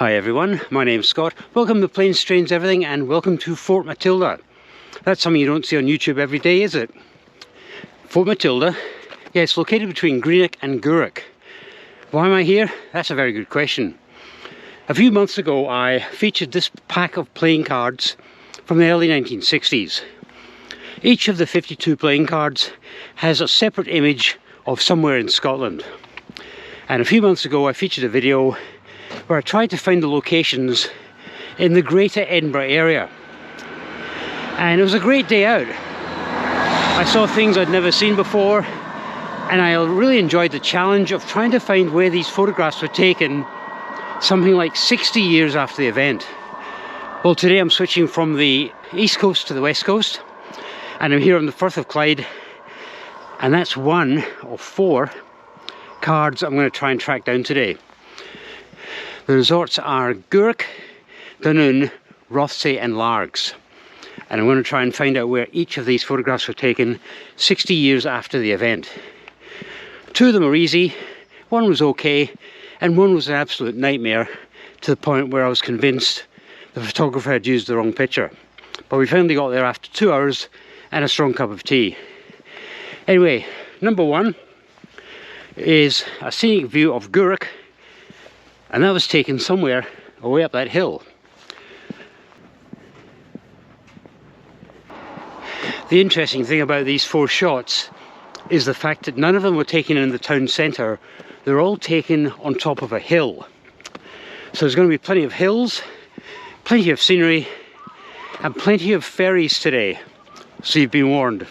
Hi everyone, my name's Scott. Welcome to Planes, Trains, Everything, and welcome to Fort Matilda. That's something you don't see on YouTube every day, is it? Fort Matilda, yeah, it's located between Greenock and Gourock. Why am I here? That's a very good question. A few months ago I featured this pack of playing cards from the early 1960s. Each of the 52 playing cards has a separate image of somewhere in Scotland. And a few months ago I featured a video where I tried to find the locations in the greater Edinburgh area. And it was a great day out. I saw things I'd never seen before, and I really enjoyed the challenge of trying to find where these photographs were taken something like 60 years after the event. Well, today I'm switching from the east coast to the west coast, and I'm here on the Firth of Clyde, and that's one of 4 cards I'm going to try and track down today. The resorts are Gourock, Dunoon, Rothesay and Largs, and I'm going to try and find out where each of these photographs were taken 60 years after the event. 2 of them are easy, one was okay, and one was an absolute nightmare, to the point where I was convinced the photographer had used the wrong picture. But we finally got there after 2 hours and a strong cup of tea. Anyway, number 1 is a scenic view of Gourock, and that was taken somewhere away up that hill. The interesting thing about these 4 shots is the fact that none of them were taken in the town centre. They're all taken on top of a hill. So there's going to be plenty of hills, plenty of scenery, and plenty of ferries today. So you've been warned.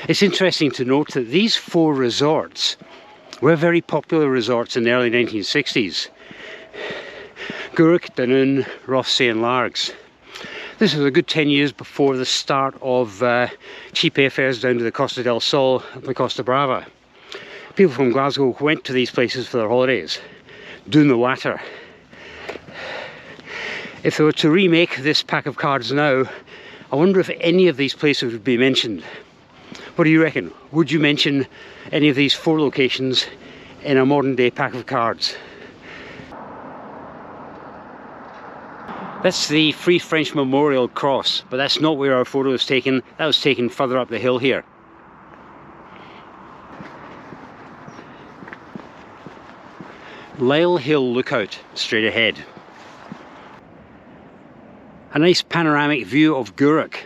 It's interesting to note that these 4 resorts were very popular resorts in the early 1960s. Gourock, Dunoon, Rothesay and Largs. This was a good 10 years before the start of cheap airfares down to the Costa del Sol and the Costa Brava. People from Glasgow went to these places for their holidays, doing the water. If they were to remake this pack of cards now, I wonder if any of these places would be mentioned. What do you reckon? Would you mention any of these 4 locations in a modern day pack of cards? That's the Free French Memorial Cross, but that's not where our photo was taken. That was taken further up the hill here. Lyle Hill Lookout, straight ahead. A nice panoramic view of Gourock,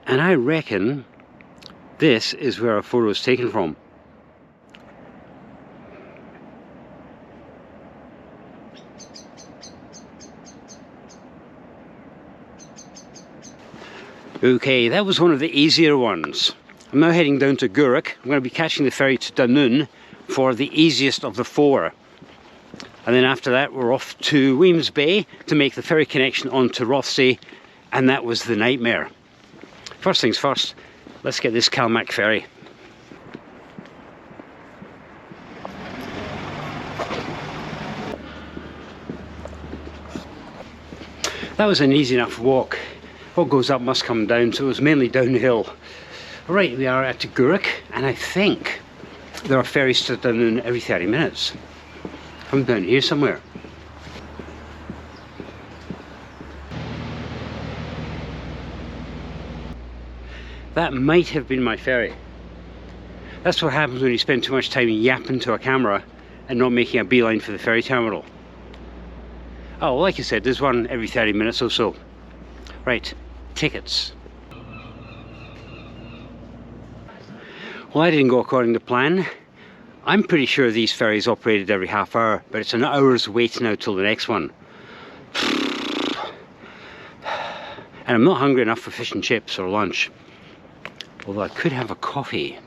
and I reckon this is where our photo was taken from. Okay, that was one of the easier ones. I'm now heading down to Gourock. I'm going to be catching the ferry to Dunoon for the easiest of the 4. And then after that we're off to Wemyss Bay to make the ferry connection on to Rothesay, and that was the nightmare. First things first, let's get this Calmac ferry. That was an easy enough walk. What goes up must come down, so it was mainly downhill. Right, we are at Gourock, and I think there are ferries to Dunoon every 30 minutes. I'm down here somewhere. That might have been my ferry. That's what happens when you spend too much time yapping to a camera and not making a beeline for the ferry terminal. Oh, like I said, there's one every 30 minutes or so. Right, tickets. Well, I didn't go according to plan. I'm pretty sure these ferries operated every half hour, but it's an hour's wait now till the next one. And I'm not hungry enough for fish and chips or lunch. Although I could have a coffee.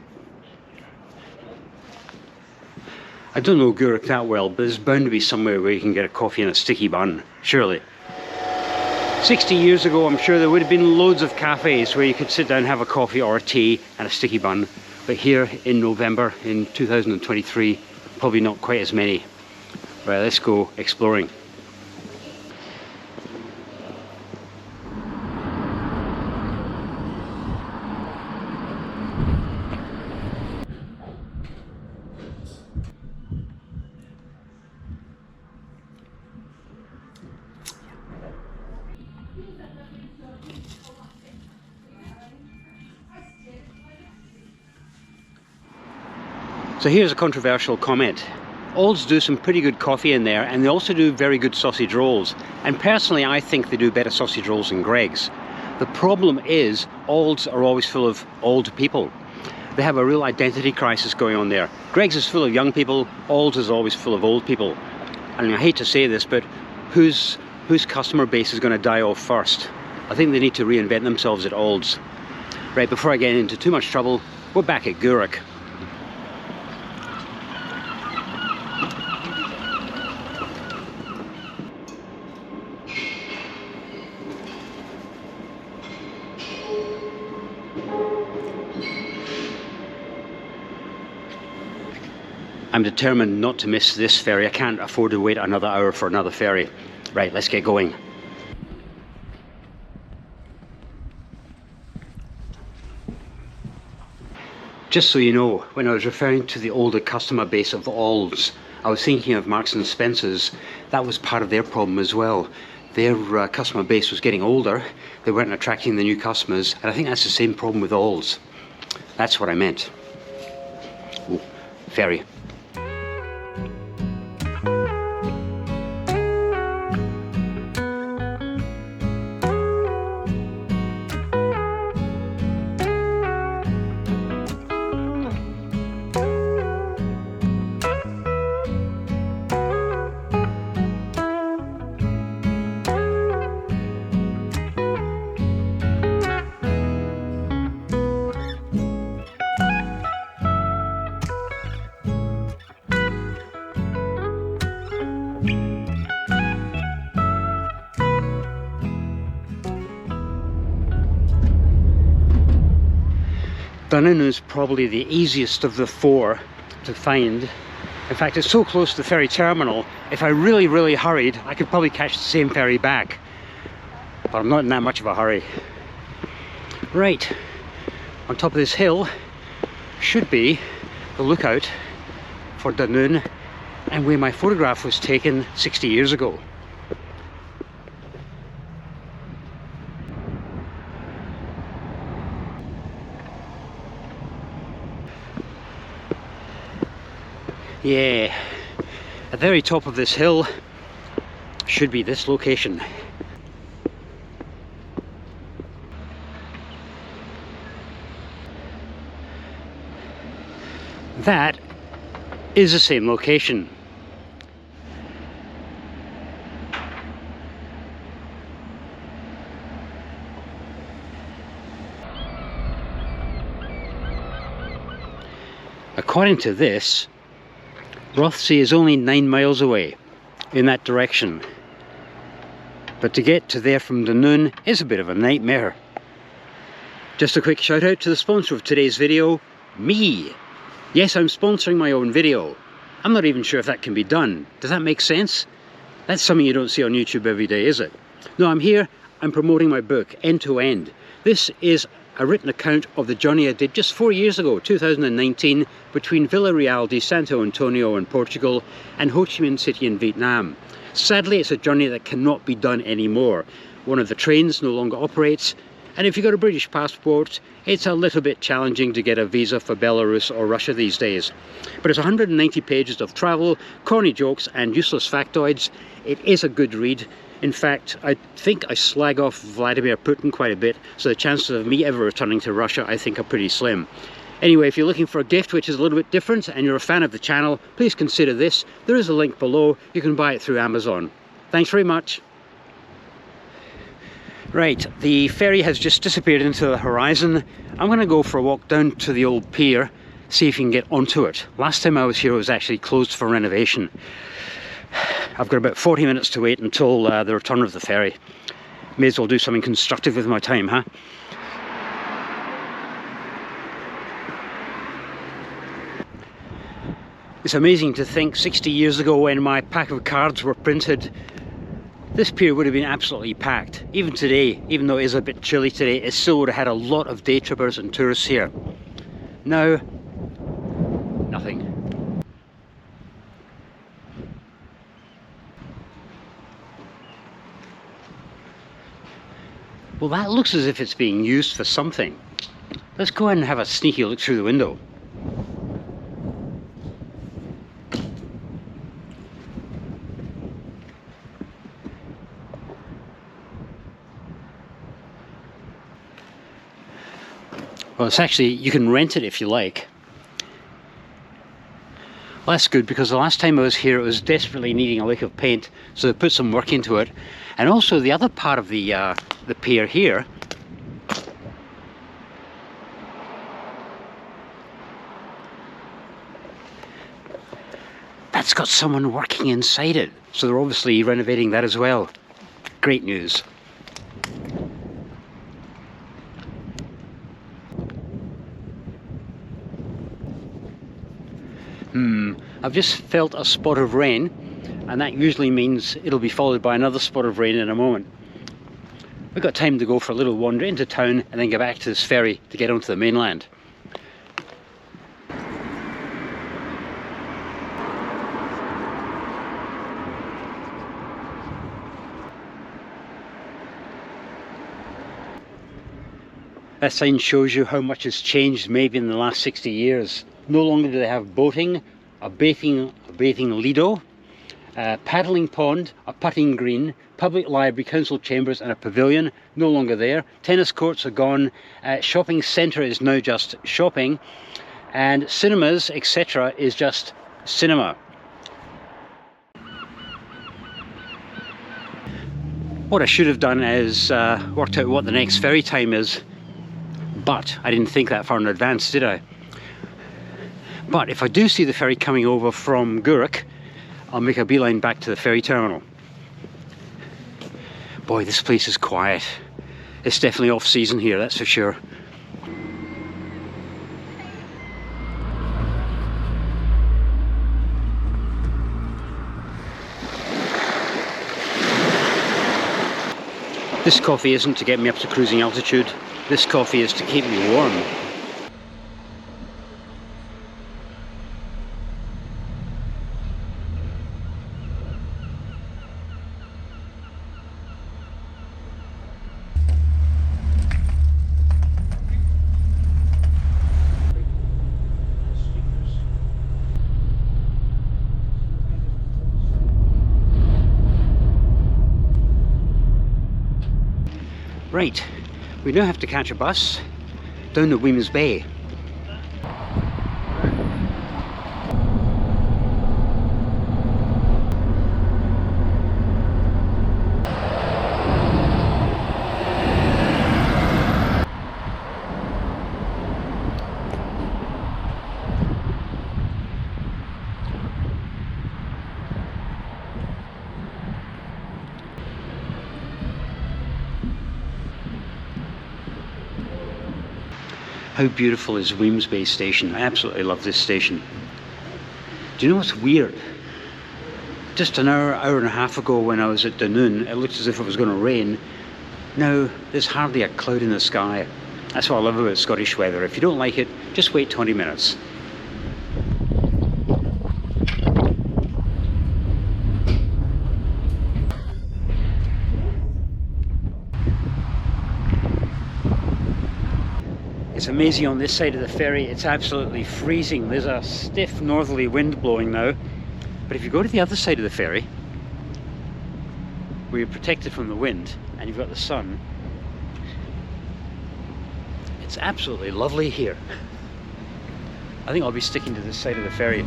I don't know Gourock that well, but there's bound to be somewhere where you can get a coffee and a sticky bun, surely. 60 years ago, I'm sure there would have been loads of cafes where you could sit down and have a coffee or a tea and a sticky bun. But here in November, in 2023, probably not quite as many. Right, let's go exploring. So here's a controversial comment. Olds do some pretty good coffee in there, and they also do very good sausage rolls. And personally, I think they do better sausage rolls than Greggs. The problem is, Olds are always full of old people. They have a real identity crisis going on there. Greggs is full of young people, Olds is always full of old people. And I hate to say this, but whose customer base is going to die off first? I think they need to reinvent themselves at Olds. Right, before I get into too much trouble, we're back at Gourock. I'm determined not to miss this ferry. I can't afford to wait another hour for another ferry. Right, let's get going. Just so you know, when I was referring to the older customer base of Olds, I was thinking of Marks and Spencer's. That was part of their problem as well. Their customer base was getting older, they weren't attracting the new customers, and I think that's the same problem with Olds. That's what I meant. Ooh, ferry. Dunoon is probably the easiest of the four to find. In fact, it's so close to the ferry terminal, if I really hurried, I could probably catch the same ferry back. But I'm not in that much of a hurry. Right, on top of this hill should be the lookout for Dunoon and where my photograph was taken 60 years ago. Yeah, at the very top of this hill should be this location. That is the same location. According to this, Rothesay is only 9 miles away in that direction, but to get to there from Dunoon is a bit of a nightmare. Just a quick shout out to the sponsor of today's video, me. Yes, I'm sponsoring my own video. I'm not even sure if that can be done. Does that make sense? That's something you don't see on YouTube every day, is it? No, I'm promoting my book, End to End. This is a written account of the journey I did just 4 years ago, 2019, between Vila de Santo Antonio in Portugal and Ho Chi Minh City in Vietnam. Sadly, it's a journey that cannot be done anymore. One of the trains no longer operates, and if you've got a British passport, it's a little bit challenging to get a visa for Belarus or Russia these days. But it's 190 pages of travel, corny jokes and useless factoids. It is a good read. In fact, I think I slag off Vladimir Putin quite a bit, so the chances of me ever returning to Russia I think are pretty slim. Anyway, if you're looking for a gift which is a little bit different and you're a fan of the channel, please consider this. There is a link below. You can buy it through Amazon. Thanks very much. Right, the ferry has just disappeared into the horizon. I'm going to go for a walk down to the old pier, see if you can get onto it. Last time I was here it was actually closed for renovation. I've got about 40 minutes to wait until the return of the ferry. May as well do something constructive with my time, huh? It's amazing to think 60 years ago when my pack of cards were printed, this pier would have been absolutely packed. Even today, even though it is a bit chilly today, it still would have had a lot of day trippers and tourists here. Now, nothing. Well, that looks as if it's being used for something. Let's go ahead and have a sneaky look through the window. Well, it's actually, you can rent it if you like. Well, that's good, because the last time I was here it was desperately needing a lick of paint, so they put some work into it. And also the other part of the pier here, that's got someone working inside it, so they're obviously renovating that as well. Great news. I've just felt a spot of rain, and that usually means it'll be followed by another spot of rain in a moment. We've got time to go for a little wander into town and then get back to this ferry to get onto the mainland. That sign shows you how much has changed maybe in the last 60 years. No longer do they have boating, a bathing lido, a paddling pond, a putting green, public library, council chambers and a pavilion. No longer there. Tennis courts are gone. Shopping centre is now just shopping. And cinemas, etc. is just cinema. What I should have done is worked out what the next ferry time is. But I didn't think that far in advance, did I? But if I do see the ferry coming over from Gourock, I'll make a beeline back to the ferry terminal. Boy, this place is quiet. It's definitely off season here, that's for sure. This coffee isn't to get me up to cruising altitude. This coffee is to keep me warm. Right, we now have to catch a bus down to Wemyss Bay. How beautiful is Wemyss Bay station? I absolutely love this station. Do you know what's weird? Just an hour and a half ago when I was at Dunoon, it looked as if it was going to rain. Now, there's hardly a cloud in the sky. That's what I love about Scottish weather. If you don't like it, just wait 20 minutes. It's amazing on this side of the ferry, it's absolutely freezing. There's a stiff northerly wind blowing now. But if you go to the other side of the ferry, where you're protected from the wind and you've got the sun, it's absolutely lovely here. I think I'll be sticking to this side of the ferry.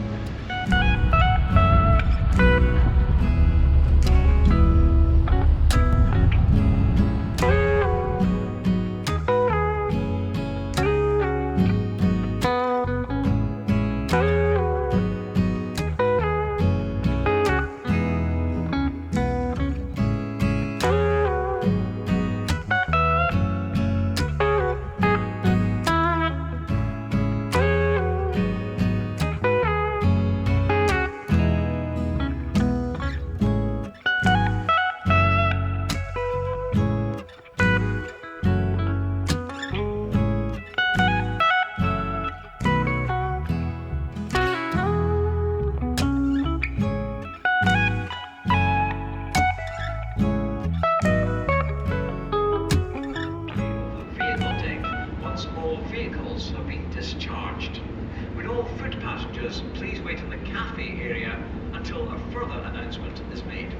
Please wait in the cafe area until a further announcement is made.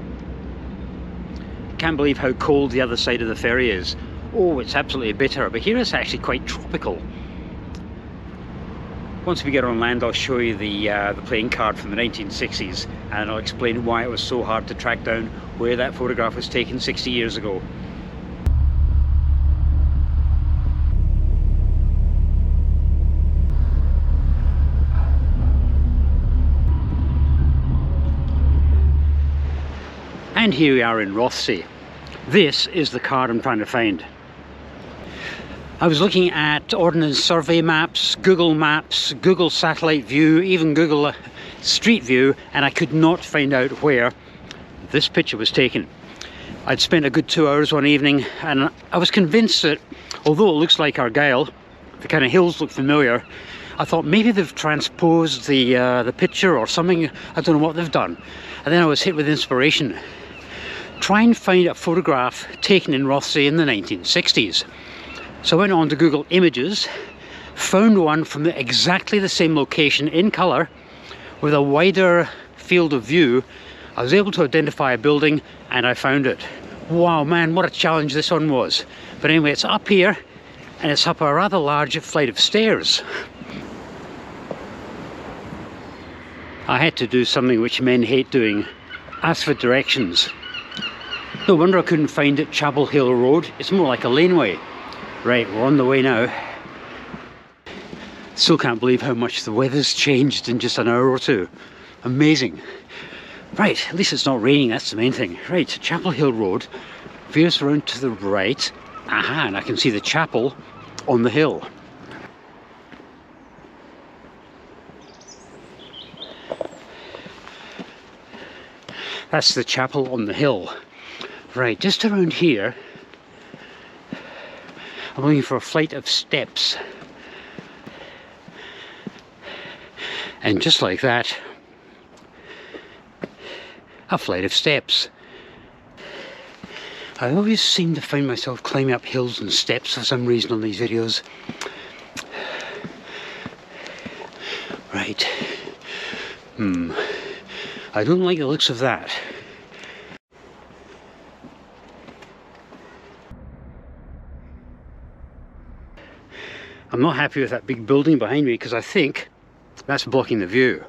Can't believe how cold the other side of the ferry is. Oh, it's absolutely bitter, but here it's actually quite tropical. once we get on land, I'll show you the playing card from the 1960s, and I'll explain why it was so hard to track down where that photograph was taken 60 years ago. And here we are in Rothesay. This is the card I'm trying to find. I was looking at Ordnance Survey maps, Google Satellite View, even Google Street View, and I could not find out where this picture was taken. I'd spent a good 2 hours one evening, and I was convinced that although it looks like Argyll, the kind of hills look familiar, I thought maybe they've transposed the picture or something. I don't know what they've done. And then I was hit with inspiration. Try and find a photograph taken in Rothesay in the 1960s. So I went on to Google Images, found one from exactly the same location in colour with a wider field of view. I was able to identify a building and I found it. Wow, man, what a challenge this one was. But anyway, it's up here and it's up a rather large flight of stairs. I had to do something which men hate doing, ask for directions. No wonder I couldn't find it, Chapel Hill Road. It's more like a laneway. Right, we're on the way now. Still can't believe how much the weather's changed in just an hour or two. Amazing. Right, at least it's not raining, that's the main thing. Right, Chapel Hill Road veers around to the right. Aha, and I can see the chapel on the hill. That's the chapel on the hill. Right, just around here, I'm looking for a flight of steps. And just like that, a flight of steps. I always seem to find myself climbing up hills and steps for some reason on these videos. Right. I don't like the looks of that. I'm not happy with that big building behind me because I think that's blocking the view.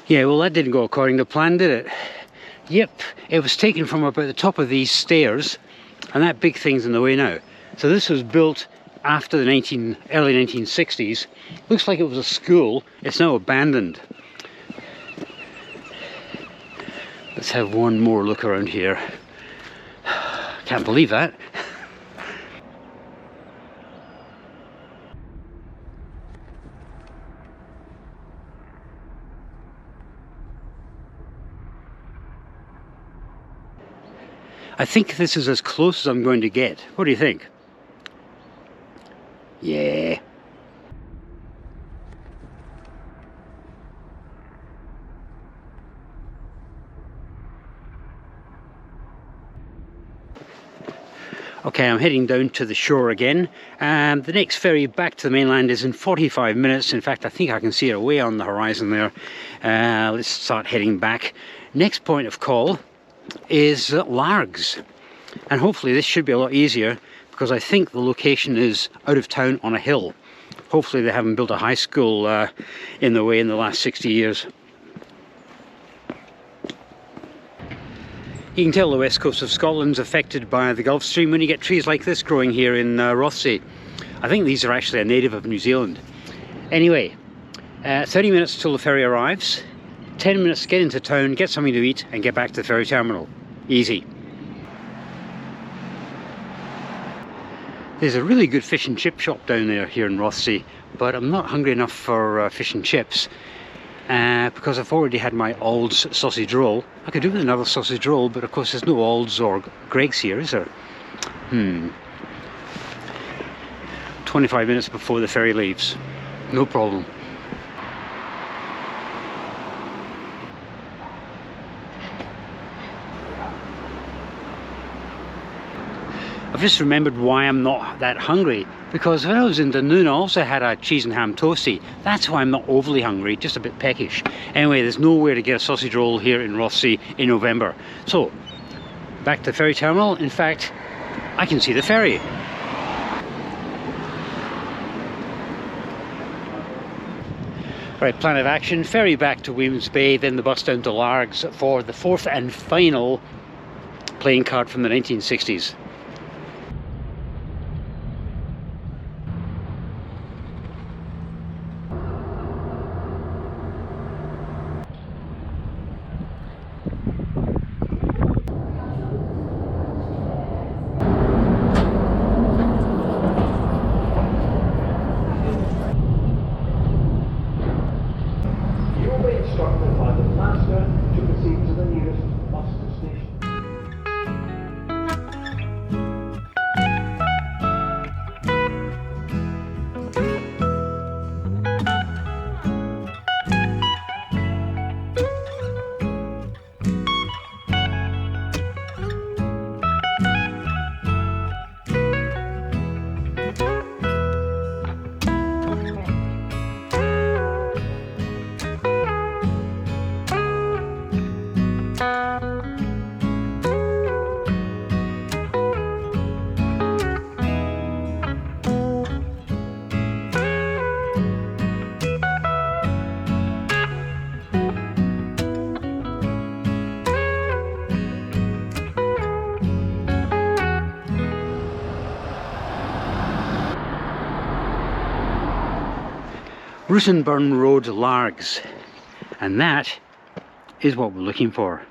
Yeah, well, that didn't go according to plan, did it? Yep, it was taken from about the top of these stairs, and that big thing's in the way now. So this was built after the early 1960s. Looks like it was a school. It's now abandoned. Let's have one more look around here. Can't believe that. I think this is as close as I'm going to get. What do you think? Yeah. Okay, I'm heading down to the shore again. The next ferry back to the mainland is in 45 minutes. In fact, I think I can see it way on the horizon there. Let's start heading back. Next point of call is Largs. And hopefully this should be a lot easier because I think the location is out of town on a hill. Hopefully they haven't built a high school in the way in the last 60 years. You can tell the west coast of Scotland's affected by the Gulf Stream when you get trees like this growing here in Rothesay. I think these are actually a native of New Zealand. Anyway, 30 minutes till the ferry arrives, 10 minutes to get into town, get something to eat and get back to the ferry terminal. Easy. There's a really good fish and chip shop down there here in Rothesay, but I'm not hungry enough for fish and chips. Because I've already had my Ald's sausage roll. I could do with another sausage roll, but of course there's no Ald's or Greg's here, is there? 25 minutes before the ferry leaves. No problem. I've just remembered why I'm not that hungry, because when I was in Dunoon I also had a cheese and ham toastie. That's why I'm not overly hungry, just a bit peckish. Anyway, there's nowhere to get a sausage roll here in Rothesay in November. So, back to the ferry terminal. In fact, I can see the ferry. Right, plan of action, ferry back to Wemyss Bay, then the bus down to Largs for the fourth and final playing card from the 1960s. Instructed by the master to proceed to the nearest bus station. Rutenburn Road, Largs, and that is what we're looking for.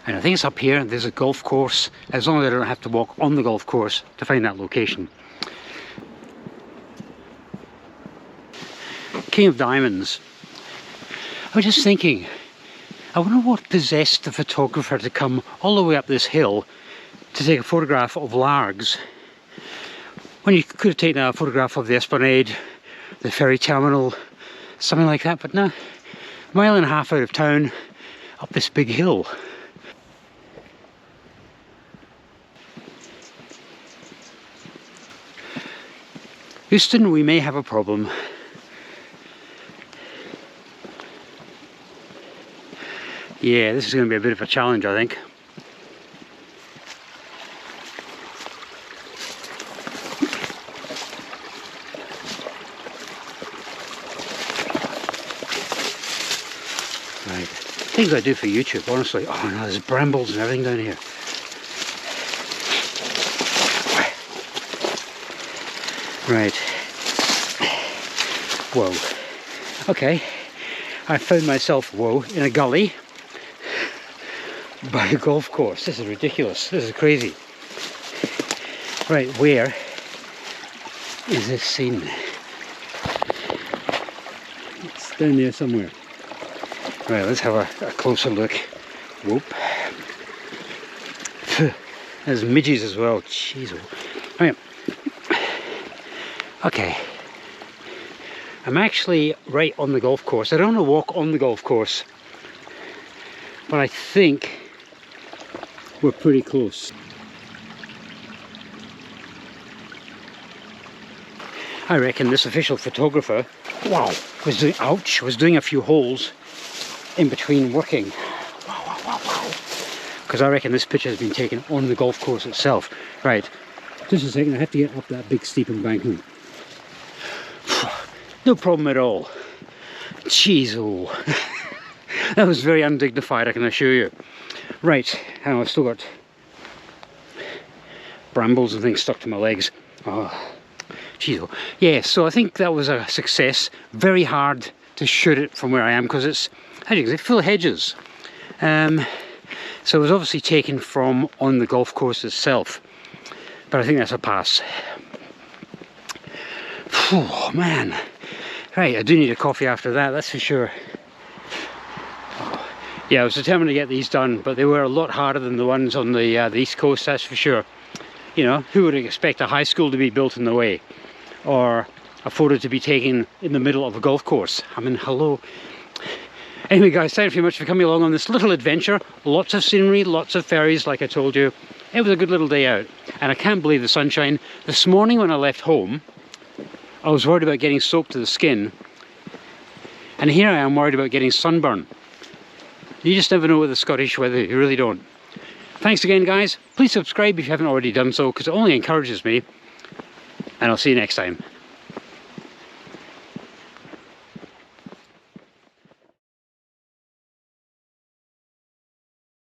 And I think it's up here. There's a golf course, as long as I don't have to walk on the golf course to find that location. King of Diamonds. I was just thinking, I wonder what possessed the photographer to come all the way up this hill to take a photograph of Largs, when you could have taken a photograph of the Esplanade, the ferry terminal, something like that. But no, a mile and a half out of town, up this big hill. Houston, we may have a problem. Yeah, this is going to be a bit of a challenge, I think. Right, things I do for YouTube, honestly. Oh no, there's brambles and everything down here. Right. Whoa. Okay. I found myself, whoa, in a gully by a golf course. This is ridiculous. This is crazy. Right, where is this scene? It's down there somewhere. Right, let's have a closer look. Whoop. There's midges as well. Jeez. Right. Okay. I'm actually right on the golf course. I don't want to walk on the golf course, but I think we're pretty close. I reckon this official photographer, wow, was doing a few holes in between working. Wow. Because I reckon this picture has been taken on the golf course itself. Right, just a second, I have to get up that big steep embankment. No problem at all. Jeez, oh. That was very undignified, I can assure you. Right, hang on, I've still got brambles and things stuck to my legs. Oh, jeez, oh. Yeah, so I think that was a success. Very hard to shoot it from where I am because it's, how do you say, full of hedges. So it was obviously taken from on the golf course itself. But I think that's a pass. Oh man. Right, I do need a coffee after that, that's for sure. Yeah, I was determined to get these done, but they were a lot harder than the ones on the East Coast, that's for sure. You know, who would expect a high school to be built in the way? Or a photo to be taken in the middle of a golf course? I mean, hello. Anyway guys, thank you very much for coming along on this little adventure. Lots of scenery, lots of ferries, like I told you. it was a good little day out, and I can't believe the sunshine. This morning when I left home, I was worried about getting soaked to the skin, and here I am worried about getting sunburn. You just never know with the Scottish weather, you really don't. Thanks again, guys. Please subscribe if you haven't already done so, because it only encourages me, and I'll see you next time.